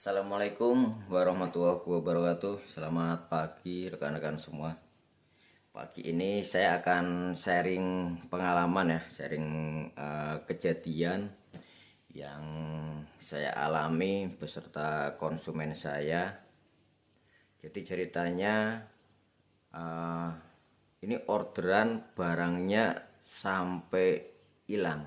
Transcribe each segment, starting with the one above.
Assalamualaikum warahmatullahi wabarakatuh. Selamat pagi rekan-rekan semua. Pagi ini saya akan sharing pengalaman ya, sharing kejadian yang saya alami beserta konsumen saya. Jadi ceritanya ini orderan barangnya sampai hilang.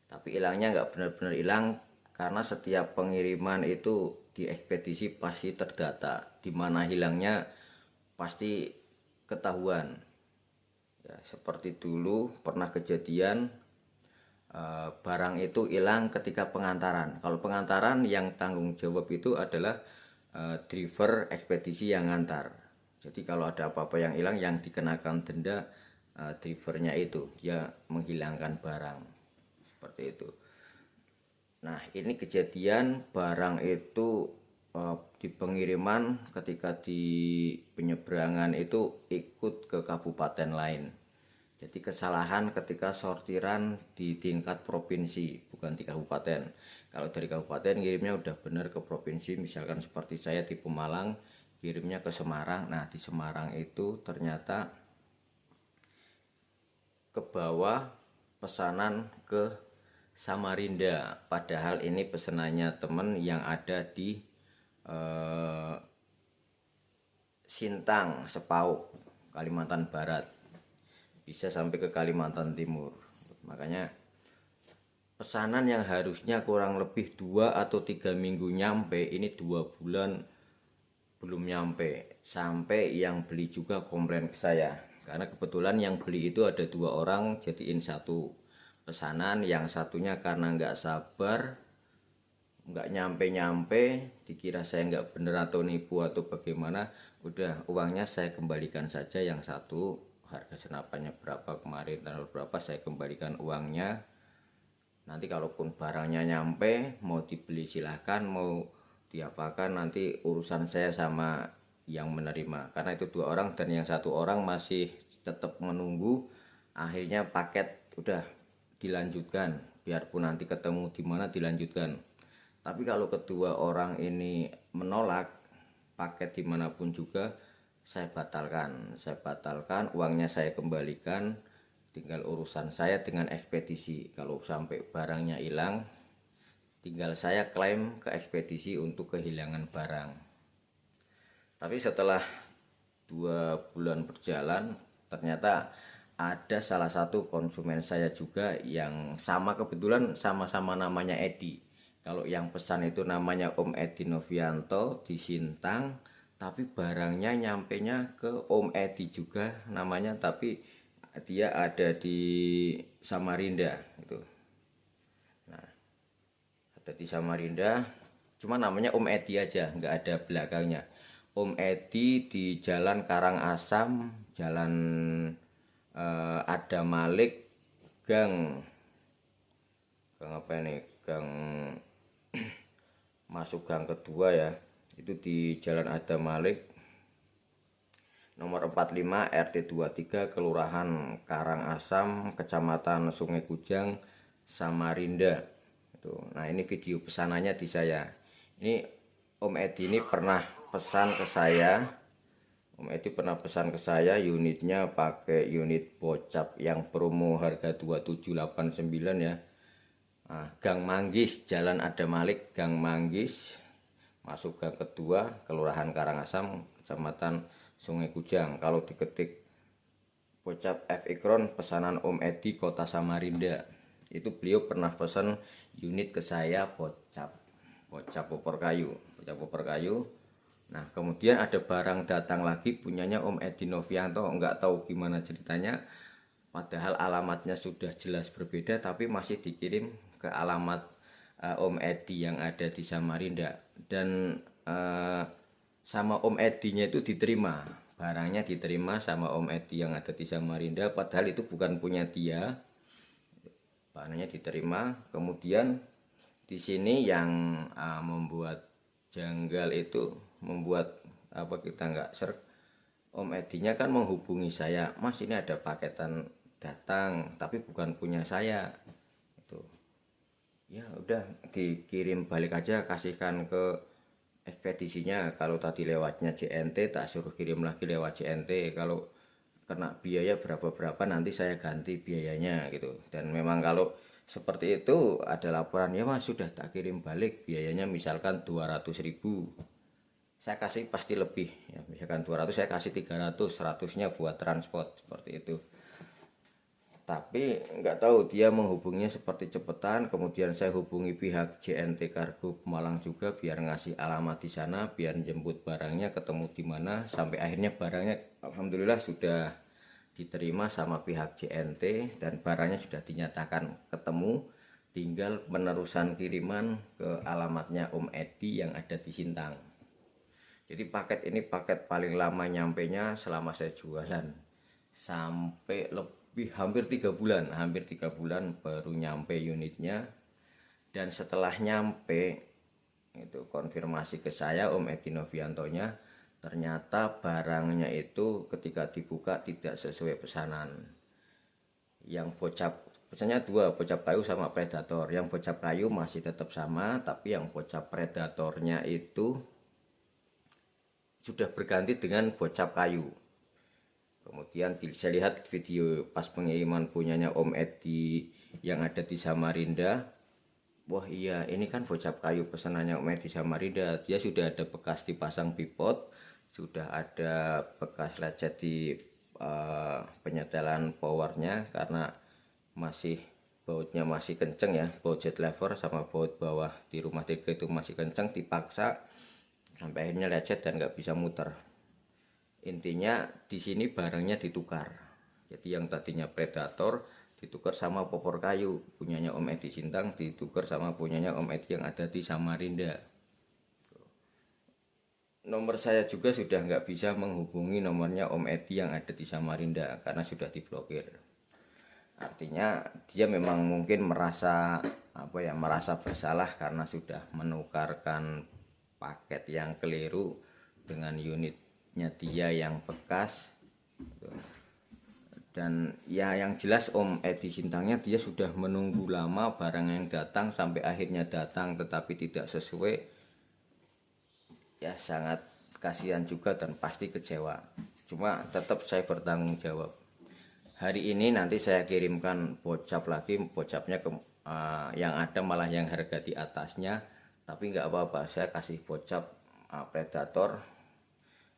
Tapi hilangnya nggak benar-benar hilang, karena setiap pengiriman itu di ekspedisi pasti terdata. Di mana hilangnya pasti ketahuan. Ya, seperti dulu pernah kejadian barang itu hilang ketika pengantaran. Kalau pengantaran yang tanggung jawab itu adalah driver ekspedisi yang ngantar. Jadi kalau ada apa-apa yang hilang, yang dikenakan denda drivernya itu, dia menghilangkan barang. Seperti itu. Nah, ini kejadian barang itu di pengiriman ketika di penyeberangan itu ikut ke kabupaten lain. Jadi kesalahan ketika sortiran di tingkat provinsi, bukan di kabupaten. Kalau dari kabupaten kirimnya udah benar ke provinsi, misalkan seperti saya di Pemalang, kirimnya ke Semarang. Nah, di Semarang itu ternyata ke bawah pesanan ke Samarinda, padahal ini pesanannya temen yang ada di Sintang, Sepauk, Kalimantan Barat, bisa sampai ke Kalimantan Timur. Makanya pesanan yang harusnya kurang lebih 2 atau 3 minggu nyampe, ini 2 bulan belum nyampe. Sampai yang beli juga komplain ke saya, karena kebetulan yang beli itu ada 2 orang, jadiin satu pesanan. Yang satunya karena nggak sabar, nggak nyampe-nyampe, dikira saya nggak bener atau nipu atau bagaimana, udah uangnya saya kembalikan saja. Yang satu harga senapannya berapa kemarin, tanggal berapa, saya kembalikan uangnya. Nanti kalaupun barangnya nyampe, mau dibeli silahkan, mau diapakan nanti urusan saya sama yang menerima. Karena itu 2 orang dan yang satu orang masih tetap menunggu. Akhirnya paket udah dilanjutkan, biarpun nanti ketemu di mana dilanjutkan. Tapi kalau kedua orang ini menolak paket dimanapun juga, saya batalkan, uangnya saya kembalikan. Tinggal urusan saya dengan ekspedisi. Kalau sampai barangnya hilang, tinggal saya klaim ke ekspedisi untuk kehilangan barang. Tapi setelah 2 bulan berjalan, ternyata ada salah satu konsumen saya juga yang sama, kebetulan sama-sama namanya Edi. Kalau yang pesan itu namanya Om Edi Novianto di Sintang, tapi barangnya nyampenya ke Om Edi juga namanya, tapi dia ada di Samarinda gitu. Nah, ada di Samarinda, cuma namanya Om Edi aja, nggak ada belakangnya. Om Edi di Jalan Karangasem, Jalan Ada Malik, gang apa ini, gang masuk gang kedua ya, itu di Jalan Ada Malik, nomor 45 RT 23, Kelurahan Karangasem, Kecamatan Sungai Kujang, Samarinda. Nah, ini video pesanannya di saya. Ini Om Edi ini pernah pesan ke saya. Om Edi pernah pesan ke saya, unitnya pakai unit bocap yang promo harga 2789 ya. Nah, Gang Manggis, Jalan Ada Malik, Gang Manggis, masuk gang kedua, Kelurahan Karangasem, Kecamatan Sungai Kujang. Kalau diketik bocap F Ikron pesanan Om Edi Kota Samarinda, itu beliau pernah pesan unit ke saya bocap popor kayu. Nah, kemudian ada barang datang lagi punyanya Om Edi Novianto, nggak tahu gimana ceritanya, padahal alamatnya sudah jelas berbeda, tapi masih dikirim ke alamat Om Edi yang ada di Samarinda. Dan sama Om Edinya itu diterima, barangnya diterima sama Om Edi yang ada di Samarinda, padahal itu bukan punya dia. Barangnya diterima. Kemudian di sini yang membuat janggal itu, membuat apa kita nggak serk, Om Edinya kan menghubungi saya, Mas ini ada paketan datang tapi bukan punya saya. Itu ya udah dikirim balik aja, kasihkan ke ekspedisinya. Kalau tadi lewatnya JNT tak suruh kirim lagi lewat JNT, kalau kena biaya berapa-berapa nanti saya ganti biayanya gitu. Dan memang kalau seperti itu ada laporan, ya mas sudah tak kirim balik, biayanya misalkan 200.000, saya kasih pasti lebih ya, misalkan 200 saya kasih 300, 100-nya buat transport, seperti itu. Tapi nggak tahu dia menghubungnya seperti cepetan, kemudian saya hubungi pihak JNT Kargo Pemalang juga biar ngasih alamat di sana, biar jemput barangnya ketemu di mana, sampai akhirnya barangnya alhamdulillah sudah diterima sama pihak JNT dan barangnya sudah dinyatakan ketemu, tinggal penerusan kiriman ke alamatnya Om Edi yang ada di Sintang. Jadi paket ini paket paling lama nyampenya selama saya jualan, sampai hampir 3 bulan baru nyampe unitnya. Dan setelah nyampe itu konfirmasi ke saya Om Edi Noviantonya, ternyata barangnya itu ketika dibuka tidak sesuai pesanan. Yang pesannya 2, bocap kayu sama predator. Yang bocap kayu masih tetap sama, tapi yang bocap predatornya itu sudah berganti dengan bocap kayu. Kemudian saya lihat video pas pengiriman punyanya Om Edi yang ada di Samarinda. Wah iya, ini kan bocap kayu pesanannya Om Edi Samarinda. Dia sudah ada bekas dipasang bipod, sudah ada bekas lecet di penyetelan powernya karena masih bautnya masih kenceng ya, baut jet lever sama baut bawah di rumah tiga itu masih kenceng, dipaksa sampai akhirnya lecet dan nggak bisa muter. Intinya di sini barangnya ditukar. Jadi yang tadinya predator ditukar sama popor kayu punyanya Om Edi Sintang, ditukar sama punyanya Om Edi yang ada di Samarinda. Nomor saya juga sudah nggak bisa menghubungi nomornya Om Edi yang ada di Samarinda karena sudah diblokir. Artinya dia memang mungkin merasa merasa bersalah karena sudah menukarkan paket yang keliru dengan unitnya dia yang bekas. Dan ya yang jelas Om Edi Sintangnya dia sudah menunggu lama barang yang datang sampai akhirnya datang tetapi tidak sesuai. Ya sangat kasihan juga dan pasti kecewa. Cuma tetap saya bertanggung jawab. Hari ini nanti saya kirimkan bocap lagi, bocapnya yang ada malah yang harga di atasnya. Tapi nggak apa-apa, saya kasih bocap predator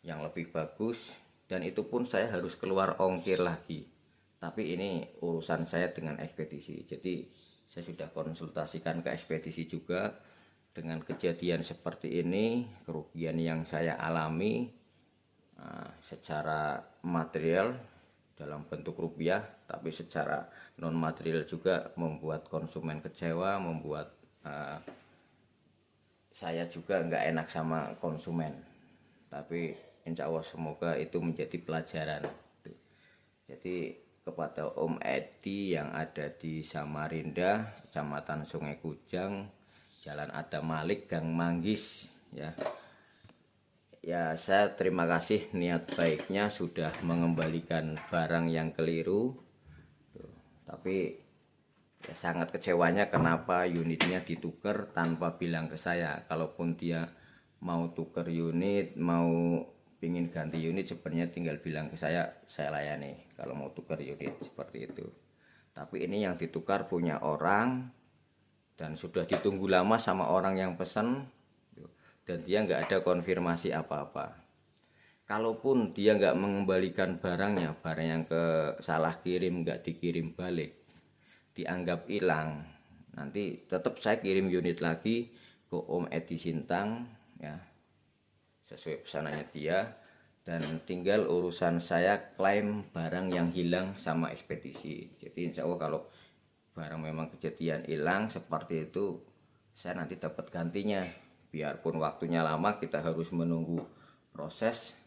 yang lebih bagus. Dan itu pun saya harus keluar ongkir lagi. Tapi ini urusan saya dengan ekspedisi. Jadi saya sudah konsultasikan ke ekspedisi juga. Dengan kejadian seperti ini, kerugian yang saya alami secara material dalam bentuk rupiah, tapi secara non material juga membuat konsumen kecewa, membuat saya juga nggak enak sama konsumen. Tapi insya Allah semoga itu menjadi pelajaran. Jadi kepada Om Edi yang ada di Samarinda, Kecamatan Sungai Kujang, Jalan Adam Malik, Gang Manggis ya. Ya saya terima kasih niat baiknya sudah mengembalikan barang yang keliru. Tapi ya sangat kecewanya kenapa unitnya ditukar tanpa bilang ke saya. Kalaupun dia mau tukar unit, mau pingin ganti unit, sebenarnya tinggal bilang ke saya layani kalau mau tukar unit seperti itu. Tapi ini yang ditukar punya orang dan sudah ditunggu lama sama orang yang pesan, dan dia nggak ada konfirmasi apa-apa. Kalaupun dia nggak mengembalikan barangnya, barang yang salah kirim nggak dikirim balik, dianggap hilang, nanti tetap saya kirim unit lagi ke Om Edi Sintang ya, sesuai pesanannya dia, dan tinggal urusan saya klaim barang yang hilang sama ekspedisi. Jadi insya Allah kalau barang memang kejadian hilang seperti itu, saya nanti dapat gantinya. Biarpun waktunya lama, kita harus menunggu proses,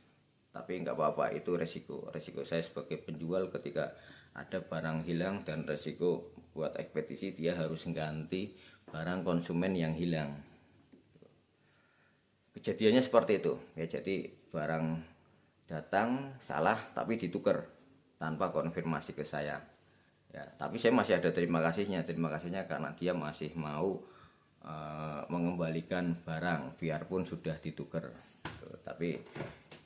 tapi nggak apa-apa, itu resiko saya sebagai penjual ketika ada barang hilang, dan resiko buat ekspedisi dia harus ganti barang konsumen yang hilang. Kejadiannya seperti itu ya. Jadi barang datang salah tapi ditukar tanpa konfirmasi ke saya ya. Tapi saya masih ada terima kasihnya karena dia masih mau mengembalikan barang biarpun sudah ditukar. Tapi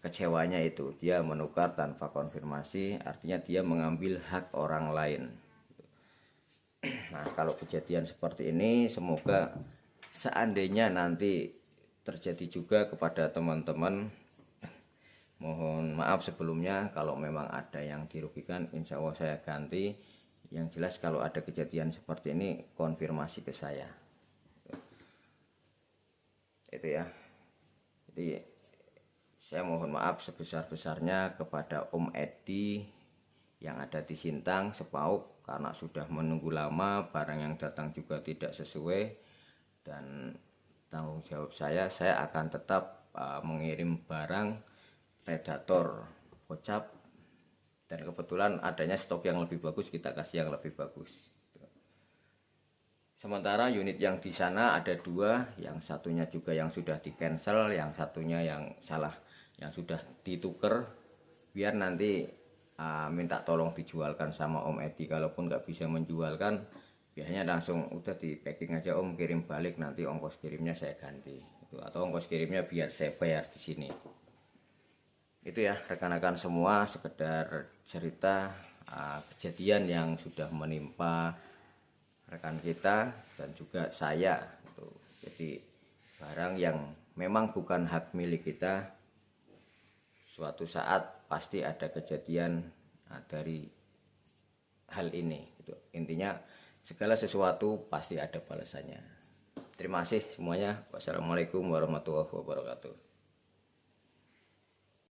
kecewanya itu dia menukar tanpa konfirmasi, artinya dia mengambil hak orang lain. Nah, kalau kejadian seperti ini semoga seandainya nanti terjadi juga kepada teman-teman, mohon maaf sebelumnya kalau memang ada yang dirugikan, insya Allah saya ganti. Yang jelas kalau ada kejadian seperti ini konfirmasi ke saya. Itu ya. Jadi saya mohon maaf sebesar-besarnya kepada Om Edi yang ada di Sintang, Sepauk, karena sudah menunggu lama, barang yang datang juga tidak sesuai, dan tanggung jawab saya akan tetap mengirim barang predator gocap, dan kebetulan adanya stok yang lebih bagus, kita kasih yang lebih bagus. Sementara unit yang di sana ada 2, yang satunya juga yang sudah di cancel, yang satunya yang salah, yang sudah ditukar, biar nanti minta tolong dijualkan sama Om Edi. Kalaupun nggak bisa menjualkan, biasanya langsung udah di packing aja, Om kirim balik, nanti ongkos kirimnya saya ganti, atau ongkos kirimnya biar saya bayar di sini. Itu ya rekan-rekan semua, sekedar cerita kejadian yang sudah menimpa rekan kita dan juga saya. Jadi barang yang memang bukan hak milik kita, suatu saat pasti ada kejadian dari hal ini. Intinya segala sesuatu pasti ada balasannya. Terima kasih semuanya. Wassalamualaikum warahmatullahi wabarakatuh.